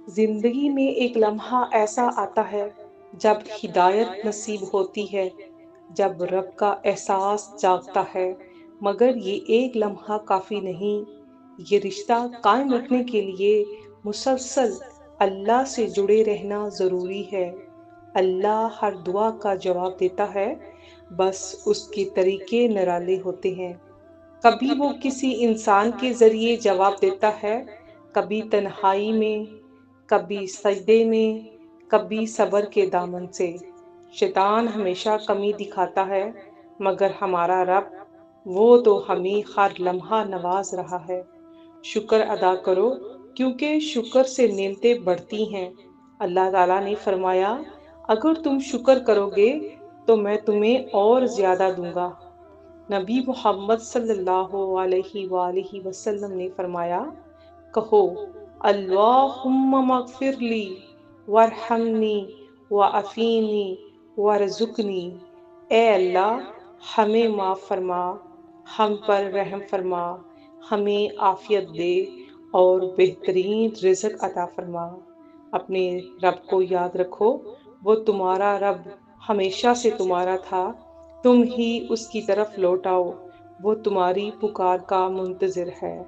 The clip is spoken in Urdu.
زندگی میں ایک لمحہ ایسا آتا ہے جب ہدایت نصیب ہوتی ہے، جب رب کا احساس جاگتا ہے، مگر یہ ایک لمحہ کافی نہیں۔ یہ رشتہ قائم رکھنے کے لیے مسلسل اللہ سے جڑے رہنا ضروری ہے۔ اللہ ہر دعا کا جواب دیتا ہے، بس اس کے طریقے نرالے ہوتے ہیں۔ کبھی وہ کسی انسان کے ذریعے جواب دیتا ہے، کبھی تنہائی میں، کبھی سجدے میں، کبھی صبر کے دامن سے۔ شیطان ہمیشہ کمی دکھاتا ہے، مگر ہمارا رب، وہ تو ہمیں ہر لمحہ نواز رہا ہے۔ شکر ادا کرو، کیونکہ شکر سے نعمتیں بڑھتی ہیں۔ اللہ تعالیٰ نے فرمایا، اگر تم شکر کرو گے تو میں تمہیں اور زیادہ دوں گا۔ نبی محمد صلی اللہ علیہ وآلہ وسلم نے فرمایا، کہو اللہم مغفر لی وارحمنی وعافینی وارزقنی۔ اے اللہ، ہمیں معاف فرما، ہم پر رحم فرما، ہمیں عافیت دے اور بہترین رزق عطا فرما۔ اپنے رب کو یاد رکھو، وہ تمہارا رب ہمیشہ سے تمہارا تھا، تم ہی اس کی طرف لوٹ آؤ، وہ تمہاری پکار کا منتظر ہے۔